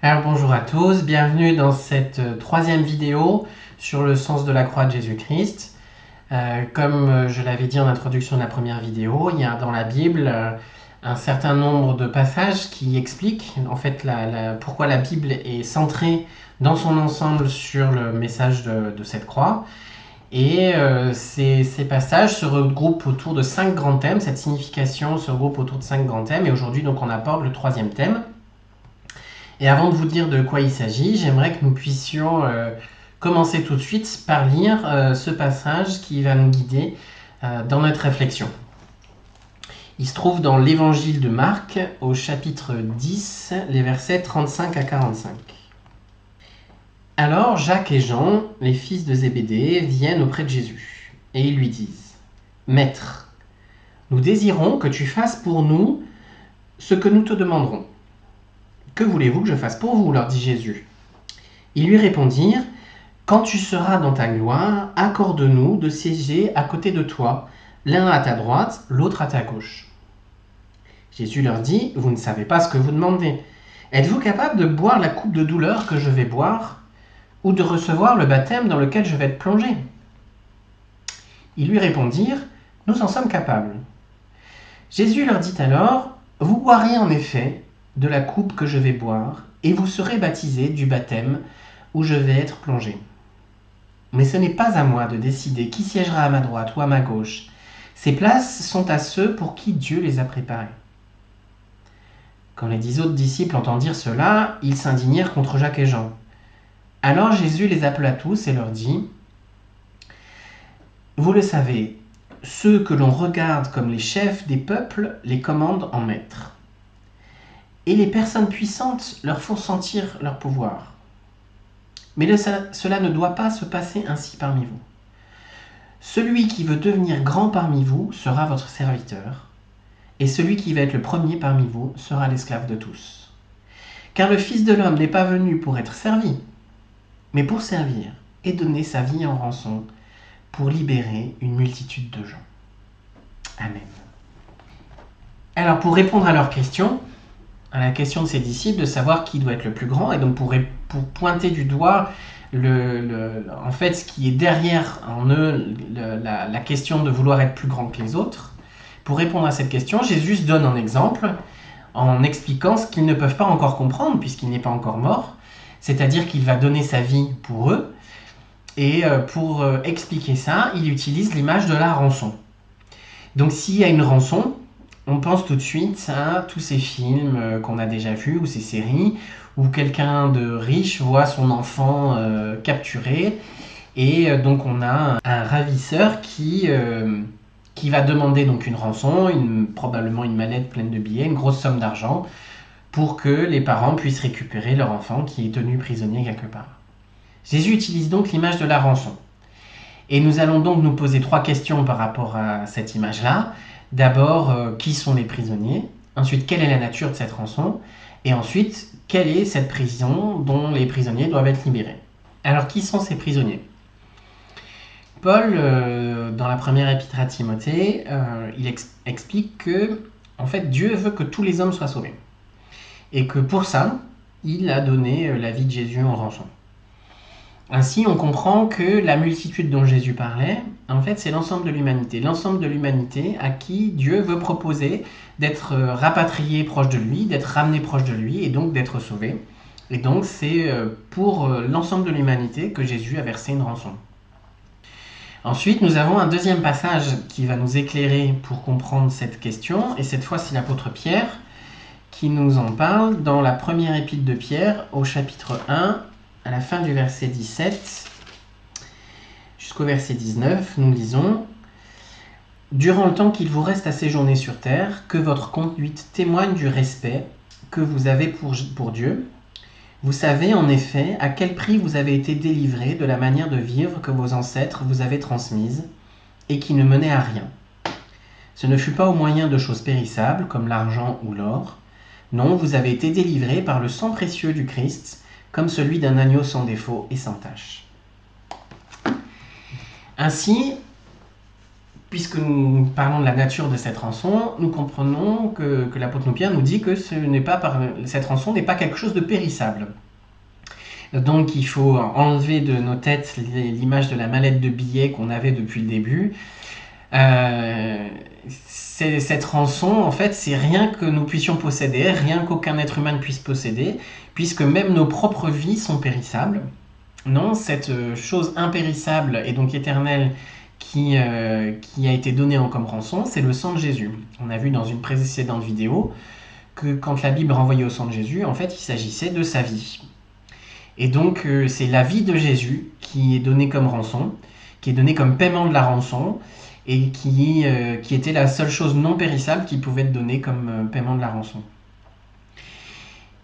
Alors bonjour à tous, bienvenue dans cette troisième vidéo sur le sens de la croix de Jésus-Christ. Comme je l'avais dit en introduction de la première vidéo, il y a dans la Bible un certain nombre de passages qui expliquent en fait pourquoi la Bible est centrée dans son ensemble sur le message de cette croix. Et ces passages se regroupent autour de 5 grands thèmes, cette signification se regroupe autour de 5 grands thèmes, et aujourd'hui donc on aborde le troisième thème. Et avant de vous dire de quoi il s'agit, j'aimerais que nous puissions commencer tout de suite par lire ce passage qui va nous guider dans notre réflexion. Il se trouve dans l'évangile de Marc, au chapitre 10, les versets 35 à 45. Alors Jacques et Jean, les fils de Zébédée, viennent auprès de Jésus, et ils lui disent : « Maître, nous désirons que tu fasses pour nous ce que nous te demanderons. » « Que voulez-vous que je fasse pour vous ? Leur dit Jésus. Ils lui répondirent : « Quand tu seras dans ta gloire, accorde-nous de siéger à côté de toi, l'un à ta droite, l'autre à ta gauche. » Jésus leur dit : « Vous ne savez pas ce que vous demandez. Êtes-vous capable de boire la coupe de douleur que je vais boire, ou de recevoir le baptême dans lequel je vais être plongé ? » Ils lui répondirent : « Nous en sommes capables. » Jésus leur dit alors : « Vous boirez en effet de la coupe que je vais boire, et vous serez baptisés du baptême où je vais être plongé. Mais ce n'est pas à moi de décider qui siégera à ma droite ou à ma gauche. Ces places sont à ceux pour qui Dieu les a préparées. » Quand les 10 autres disciples entendirent cela, ils s'indignèrent contre Jacques et Jean. Alors Jésus les appela tous et leur dit : « Vous le savez, ceux que l'on regarde comme les chefs des peuples les commandent en maîtres. Et les personnes puissantes leur font sentir leur pouvoir. Mais cela ne doit pas se passer ainsi parmi vous. Celui qui veut devenir grand parmi vous sera votre serviteur, et celui qui va être le premier parmi vous sera l'esclave de tous. Car le Fils de l'homme n'est pas venu pour être servi, mais pour servir et donner sa vie en rançon pour libérer une multitude de gens. » Amen. Alors pour répondre à leurs questions, à la question de ses disciples de savoir qui doit être le plus grand, et donc pour pointer du doigt en fait ce qui est derrière en eux la question de vouloir être plus grand que les autres. Pour répondre à cette question, Jésus donne un exemple en expliquant ce qu'ils ne peuvent pas encore comprendre puisqu'il n'est pas encore mort, c'est-à-dire qu'il va donner sa vie pour eux, et pour expliquer ça, il utilise l'image de la rançon. Donc s'il y a une rançon, on pense tout de suite à tous ces films qu'on a déjà vus, ou ces séries, où quelqu'un de riche voit son enfant capturé, et donc on a un ravisseur qui va demander donc une rançon, probablement une mallette pleine de billets, une grosse somme d'argent, pour que les parents puissent récupérer leur enfant qui est tenu prisonnier quelque part. Jésus utilise donc l'image de la rançon. Et nous allons donc nous poser 3 questions par rapport à cette image-là. D'abord, qui sont les prisonniers ? Ensuite, quelle est la nature de cette rançon ? Et ensuite, quelle est cette prison dont les prisonniers doivent être libérés ? Alors, qui sont ces prisonniers ? Paul, dans la première épître à Timothée, il explique que, en fait, Dieu veut que tous les hommes soient sauvés. Et que pour ça, il a donné la vie de Jésus en rançon. Ainsi, on comprend que la multitude dont Jésus parlait, en fait, c'est l'ensemble de l'humanité. L'ensemble de l'humanité à qui Dieu veut proposer d'être rapatrié proche de lui, d'être ramené proche de lui, et donc d'être sauvé. Et donc, c'est pour l'ensemble de l'humanité que Jésus a versé une rançon. Ensuite, nous avons un deuxième passage qui va nous éclairer pour comprendre cette question, et cette fois, c'est l'apôtre Pierre qui nous en parle dans la première épître de Pierre, au chapitre 1, à la fin du verset 17 jusqu'au verset 19, nous lisons : « Durant le temps qu'il vous reste à séjourner sur terre, que votre conduite témoigne du respect que vous avez pour Dieu. Vous savez en effet à quel prix vous avez été délivrés de la manière de vivre que vos ancêtres vous avaient transmise et qui ne menait à rien. Ce ne fut pas au moyen de choses périssables comme l'argent ou l'or. Non, vous avez été délivrés par le sang précieux du Christ, comme celui d'un agneau sans défaut et sans tache. » Ainsi, puisque nous parlons de la nature de cette rançon, nous comprenons que l'apôtre Pierre nous dit que cette rançon n'est pas quelque chose de périssable. Donc il faut enlever de nos têtes l'image de la mallette de billets qu'on avait depuis le début. Cette rançon, en fait, c'est rien que nous puissions posséder, rien qu'aucun être humain ne puisse posséder, puisque même nos propres vies sont périssables. Non, cette chose impérissable et donc éternelle qui a été donnée comme rançon, c'est le sang de Jésus. On a vu dans une précédente vidéo que quand la Bible renvoyait au sang de Jésus, en fait, il s'agissait de sa vie. Et donc, c'est la vie de Jésus qui est donnée comme rançon, qui est donnée comme paiement de la rançon, et qui était la seule chose non périssable qui pouvait être donnée comme paiement de la rançon.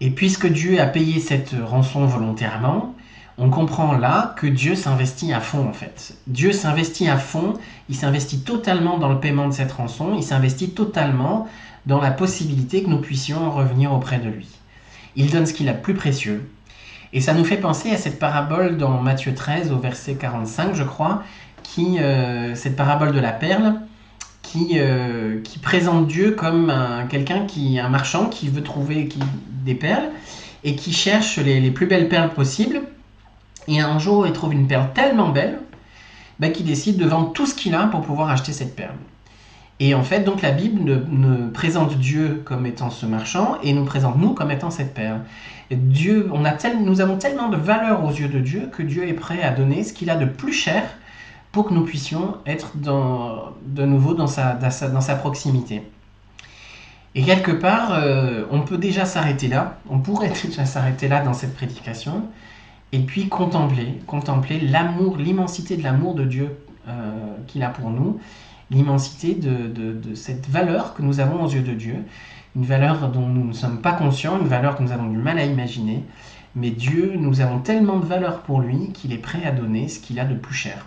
Et puisque Dieu a payé cette rançon volontairement, on comprend là que Dieu s'investit à fond en fait. Dieu s'investit à fond, il s'investit totalement dans le paiement de cette rançon, il s'investit totalement dans la possibilité que nous puissions revenir auprès de lui. Il donne ce qu'il a de plus précieux. Et ça nous fait penser à cette parabole dans Matthieu 13 au verset 45 je crois, cette parabole de la perle, qui présente Dieu comme un marchand qui veut trouver des perles et qui cherche les plus belles perles possibles. Et un jour, il trouve une perle tellement belle qu'il décide de vendre tout ce qu'il a pour pouvoir acheter cette perle. Et en fait, donc la Bible nous présente Dieu comme étant ce marchand et nous présente nous comme étant cette perle. Et nous avons tellement de valeur aux yeux de Dieu que Dieu est prêt à donner ce qu'il a de plus cher pour que nous puissions être de nouveau dans sa proximité. Et quelque part, on peut déjà s'arrêter là, on pourrait déjà s'arrêter là dans cette prédication, et puis contempler l'amour, l'immensité de l'amour de Dieu qu'il a pour nous, l'immensité de cette valeur que nous avons aux yeux de Dieu, une valeur dont nous ne sommes pas conscients, une valeur que nous avons du mal à imaginer, mais Dieu, nous avons tellement de valeur pour lui qu'il est prêt à donner ce qu'il a de plus cher,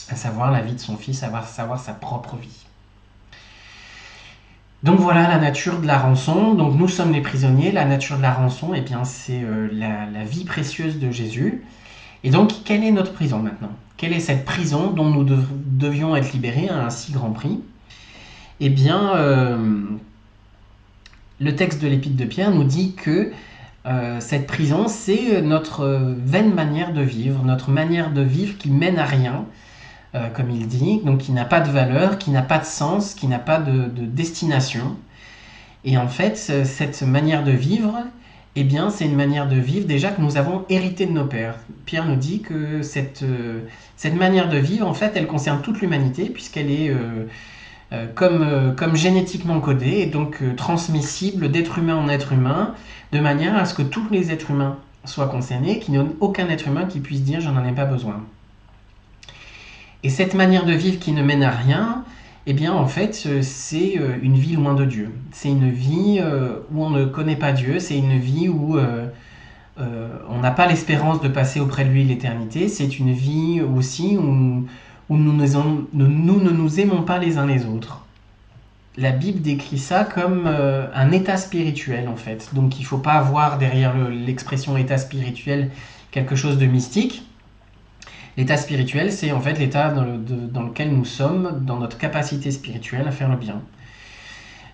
à savoir la vie de son fils, à savoir sa propre vie. Donc voilà la nature de la rançon. Donc nous sommes les prisonniers. La nature de la rançon, eh bien, c'est la vie précieuse de Jésus. Et donc, quelle est notre prison maintenant? Quelle est cette prison dont nous devions être libérés à un si grand prix? Eh bien, le texte de l'Épître de Pierre nous dit que cette prison, c'est notre vaine manière de vivre, notre manière de vivre qui mène à rien, comme il dit, donc qui n'a pas de valeur, qui n'a pas de sens, qui n'a pas de destination. Et en fait, cette manière de vivre, eh bien, c'est une manière de vivre déjà que nous avons hérité de nos pères. Pierre nous dit que cette manière de vivre, en fait, elle concerne toute l'humanité, puisqu'elle est comme génétiquement codée, et donc transmissible d'être humain en être humain, de manière à ce que tous les êtres humains soient concernés, qu'il n'y ait aucun être humain qui puisse dire « j'en ai pas besoin ». Et cette manière de vivre qui ne mène à rien, eh bien en fait c'est une vie loin de Dieu. C'est une vie où on ne connaît pas Dieu, c'est une vie où on n'a pas l'espérance de passer auprès de lui l'éternité, c'est une vie aussi où nous ne nous aimons pas les uns les autres. La Bible décrit ça comme un état spirituel en fait. Donc il ne faut pas avoir derrière l'expression état spirituel quelque chose de mystique. L'état spirituel, c'est en fait l'état dans lequel nous sommes, dans notre capacité spirituelle à faire le bien.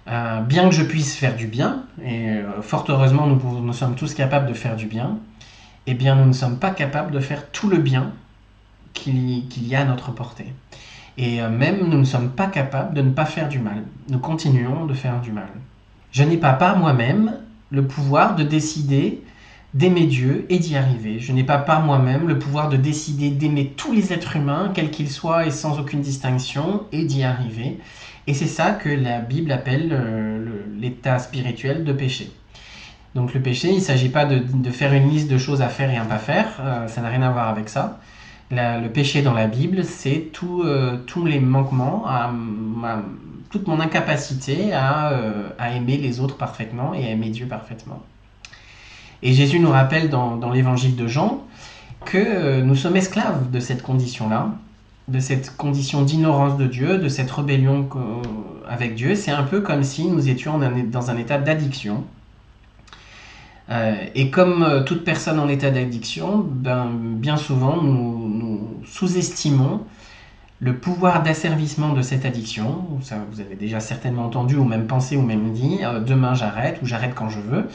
Bien que je puisse faire du bien, et fort heureusement nous sommes tous capables de faire du bien, eh bien nous ne sommes pas capables de faire tout le bien qu'il y a à notre portée. Et même nous ne sommes pas capables de ne pas faire du mal. Nous continuons de faire du mal. Je n'ai pas par moi-même le pouvoir de décider d'aimer Dieu et d'y arriver. Je n'ai pas par moi-même le pouvoir de décider d'aimer tous les êtres humains, quels qu'ils soient et sans aucune distinction, et d'y arriver. Et c'est ça que la Bible appelle l'état spirituel de péché. Donc le péché, il ne s'agit pas de faire une liste de choses à faire et à ne pas faire, ça n'a rien à voir avec ça. Le péché dans la Bible, c'est tous les manquements, toute mon incapacité à aimer les autres parfaitement et à aimer Dieu parfaitement. Et Jésus nous rappelle dans l'évangile de Jean que nous sommes esclaves de cette condition-là, de cette condition d'ignorance de Dieu, de cette rébellion avec Dieu. C'est un peu comme si nous étions dans un état d'addiction. Et comme toute personne en état d'addiction, bien souvent nous sous-estimons le pouvoir d'asservissement de cette addiction. Ça, vous avez déjà certainement entendu ou même pensé ou même dit demain j'arrête ou j'arrête quand je veux.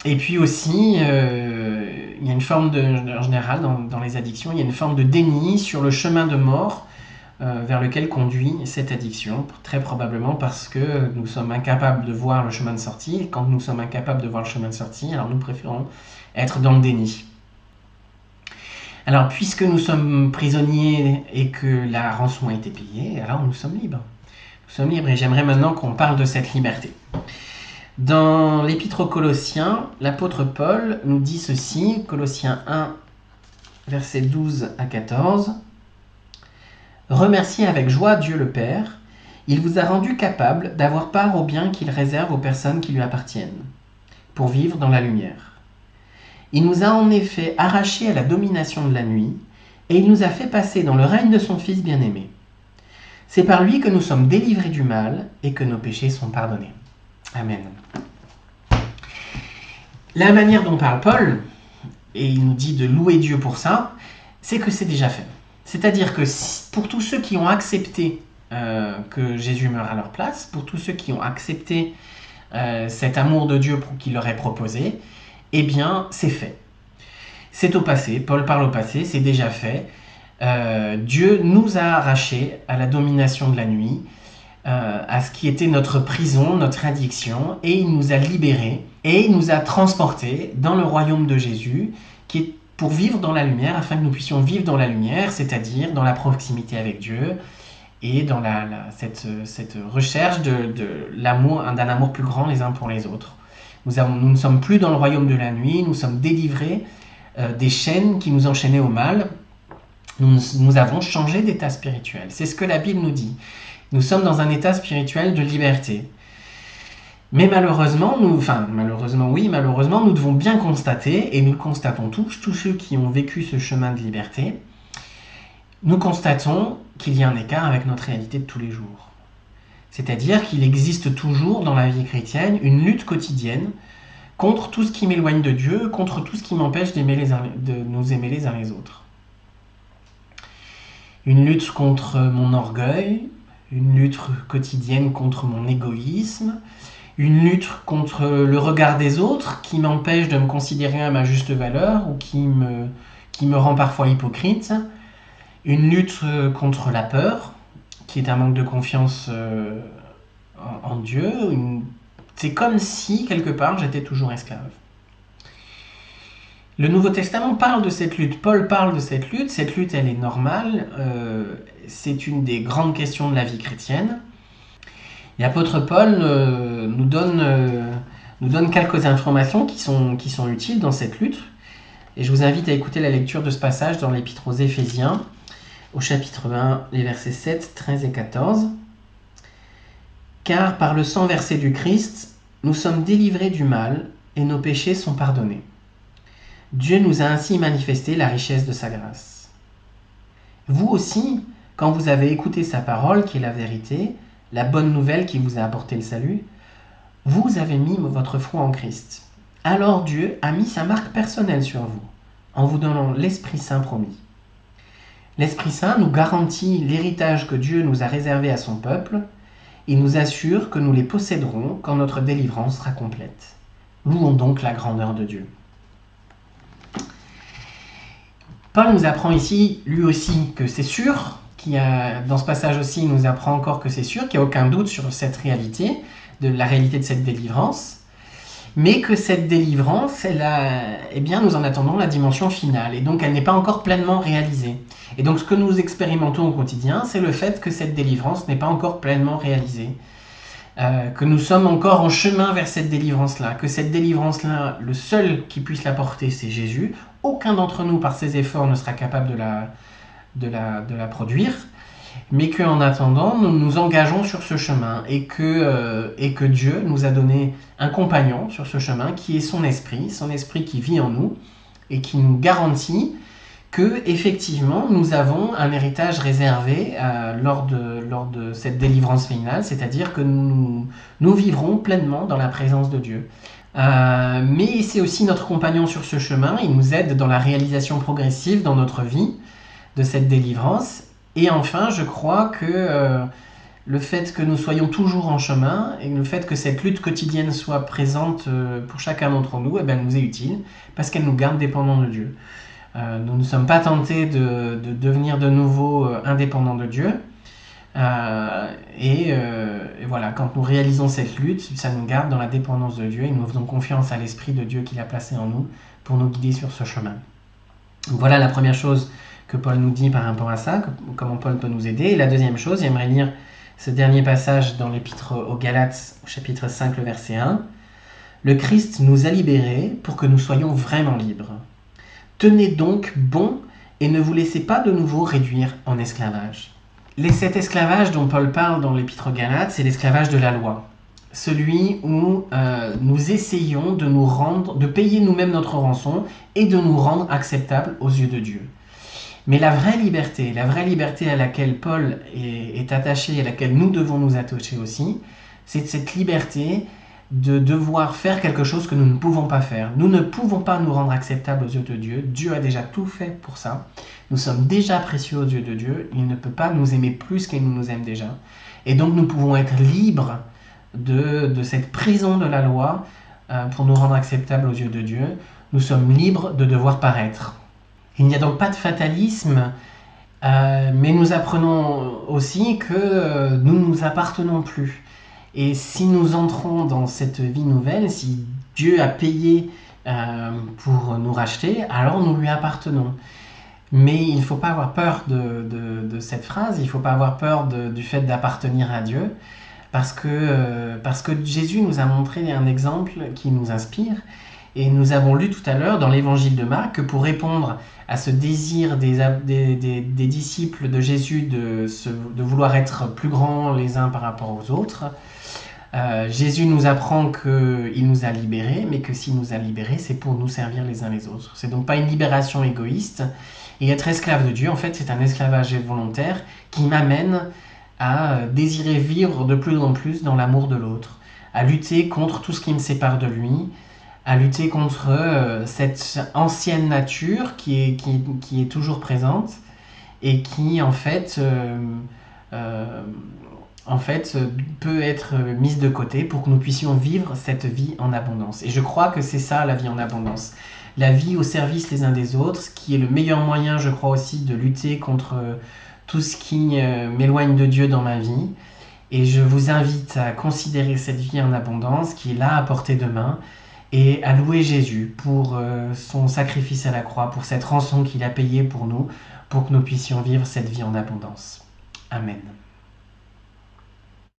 Et puis aussi, il y a une forme en général dans les addictions, il y a une forme de déni sur le chemin de mort vers lequel conduit cette addiction, très probablement parce que nous sommes incapables de voir le chemin de sortie. Et quand nous sommes incapables de voir le chemin de sortie, alors nous préférons être dans le déni. Alors, puisque nous sommes prisonniers et que la rançon a été payée, alors nous sommes libres. Nous sommes libres et j'aimerais maintenant qu'on parle de cette liberté. Dans l'Épître aux Colossiens, l'apôtre Paul nous dit ceci, Colossiens 1, versets 12 à 14. « Remerciez avec joie Dieu le Père, il vous a rendu capable d'avoir part au bien qu'il réserve aux personnes qui lui appartiennent, pour vivre dans la lumière. Il nous a en effet arrachés à la domination de la nuit, et il nous a fait passer dans le règne de son Fils bien-aimé. C'est par lui que nous sommes délivrés du mal et que nos péchés sont pardonnés. » Amen. La manière dont parle Paul, et il nous dit de louer Dieu pour ça, c'est que c'est déjà fait. C'est-à-dire que pour tous ceux qui ont accepté que Jésus meure à leur place, pour tous ceux qui ont accepté cet amour de Dieu qu'il leur est proposé, eh bien, c'est fait. C'est au passé, Paul parle au passé, c'est déjà fait. Dieu nous a arrachés à la domination de la nuit, à ce qui était notre prison, notre addiction, et il nous a libérés, et il nous a transportés dans le royaume de Jésus, qui est pour vivre dans la lumière, afin que nous puissions vivre dans la lumière, c'est-à-dire dans la proximité avec Dieu, et dans cette recherche d'un amour plus grand les uns pour les autres. Nous ne sommes plus dans le royaume de la nuit, nous sommes délivrés des chaînes qui nous enchaînaient au mal. Nous avons changé d'état spirituel. C'est ce que la Bible nous dit. Nous sommes dans un état spirituel de liberté. Mais malheureusement, nous devons bien constater, et nous le constatons tous ceux qui ont vécu ce chemin de liberté, nous constatons qu'il y a un écart avec notre réalité de tous les jours. C'est-à-dire qu'il existe toujours dans la vie chrétienne une lutte quotidienne contre tout ce qui m'éloigne de Dieu, contre tout ce qui m'empêche de nous aimer les uns les autres. Une lutte contre mon orgueil, une lutte quotidienne contre mon égoïsme, une lutte contre le regard des autres qui m'empêche de me considérer à ma juste valeur ou qui me rend parfois hypocrite, une lutte contre la peur, qui est un manque de confiance en Dieu. C'est comme si, quelque part, j'étais toujours esclave. Le Nouveau Testament parle de cette lutte, Paul parle de cette lutte, elle est normale, c'est une des grandes questions de la vie chrétienne. L'apôtre Paul nous donne quelques informations qui sont utiles dans cette lutte, et je vous invite à écouter la lecture de ce passage dans l'Épître aux Éphésiens, au chapitre 1, les versets 7, 13 et 14. « Car par le sang versé du Christ, nous sommes délivrés du mal et nos péchés sont pardonnés. Dieu nous a ainsi manifesté la richesse de sa grâce. Vous aussi, quand vous avez écouté sa parole, qui est la vérité, la bonne nouvelle qui vous a apporté le salut, vous avez mis votre foi en Christ. Alors Dieu a mis sa marque personnelle sur vous, en vous donnant l'Esprit Saint promis. L'Esprit Saint nous garantit l'héritage que Dieu nous a réservé à son peuple. Il nous assure que nous les posséderons quand notre délivrance sera complète. Louons donc la grandeur de Dieu. » Paul nous apprend ici, lui aussi, que c'est sûr, dans ce passage aussi, il nous apprend encore que c'est sûr, qu'il n'y a aucun doute sur cette réalité, de la réalité de cette délivrance, mais que cette délivrance, nous en attendons la dimension finale, et donc elle n'est pas encore pleinement réalisée. Et donc ce que nous expérimentons au quotidien, c'est le fait que cette délivrance n'est pas encore pleinement réalisée, que nous sommes encore en chemin vers cette délivrance-là, que cette délivrance-là, le seul qui puisse la porter, c'est Jésus. Aucun d'entre nous, par ses efforts, ne sera capable de la produire, mais qu'en attendant, nous nous engageons sur ce chemin et que Dieu nous a donné un compagnon sur ce chemin qui est son esprit qui vit en nous et qui nous garantit que effectivement nous avons un héritage réservé lors de cette délivrance finale, c'est-à-dire que nous vivrons pleinement dans la présence de Dieu. Mais c'est aussi notre compagnon sur ce chemin, il nous aide dans la réalisation progressive dans notre vie de cette délivrance. Et enfin, je crois que le fait que nous soyons toujours en chemin et le fait que cette lutte quotidienne soit présente pour chacun d'entre nous, elle nous est utile parce qu'elle nous garde dépendants de Dieu. Nous ne sommes pas tentés de devenir de nouveau indépendants de Dieu. Et voilà, quand nous réalisons cette lutte, ça nous garde dans la dépendance de Dieu et nous faisons confiance à l'Esprit de Dieu qu'il a placé en nous pour nous guider sur ce chemin. Donc voilà la première chose que Paul nous dit par rapport à ça, comment Paul peut nous aider. Et la deuxième chose, j'aimerais lire ce dernier passage dans l'épître aux Galates, au chapitre 5, le verset 1. « Le Christ nous a libérés pour que nous soyons vraiment libres. Tenez donc bon et ne vous laissez pas de nouveau réduire en esclavage. » Cet esclavage dont Paul parle dans l'épître aux Galates, c'est l'esclavage de la loi. Celui où nous essayons de nous rendre, de payer nous-mêmes notre rançon et de nous rendre acceptables aux yeux de Dieu. Mais la vraie liberté à laquelle Paul est attaché et à laquelle nous devons nous attacher aussi, c'est cette liberté de devoir faire quelque chose que nous ne pouvons pas faire. Nous ne pouvons pas nous rendre acceptables aux yeux de Dieu. Dieu a déjà tout fait pour ça. Nous sommes déjà précieux aux yeux de Dieu. Il ne peut pas nous aimer plus qu'il nous aime déjà. Et donc nous pouvons être libres de cette prison de la loi pour nous rendre acceptables aux yeux de Dieu. Nous sommes libres de devoir paraître. Il n'y a donc pas de fatalisme, mais nous apprenons aussi que nous ne nous appartenons plus. Et si nous entrons dans cette vie nouvelle, si Dieu a payé pour nous racheter, alors nous lui appartenons. Mais il ne faut pas avoir peur de cette phrase, il ne faut pas avoir peur du fait d'appartenir à Dieu, parce que Jésus nous a montré un exemple qui nous inspire. Et nous avons lu tout à l'heure dans l'évangile de Marc que pour répondre à ce désir des disciples de Jésus de vouloir être plus grands les uns par rapport aux autres, Jésus nous apprend qu'il nous a libérés, mais que s'il nous a libérés, c'est pour nous servir les uns les autres. C'est donc pas une libération égoïste. Et être esclave de Dieu, en fait, c'est un esclavage volontaire qui m'amène à désirer vivre de plus en plus dans l'amour de l'autre, à lutter contre tout ce qui me sépare de lui, à lutter contre cette ancienne nature qui est toujours présente et qui en fait peut être mise de côté pour que nous puissions vivre cette vie en abondance. Et je crois que c'est ça la vie en abondance. La vie au service les uns des autres, ce qui est le meilleur moyen, je crois aussi, de lutter contre tout ce qui m'éloigne de Dieu dans ma vie. Et je vous invite à considérer cette vie en abondance qui est là à portée de main et à louer Jésus pour son sacrifice à la croix, pour cette rançon qu'il a payée pour nous, pour que nous puissions vivre cette vie en abondance. Amen.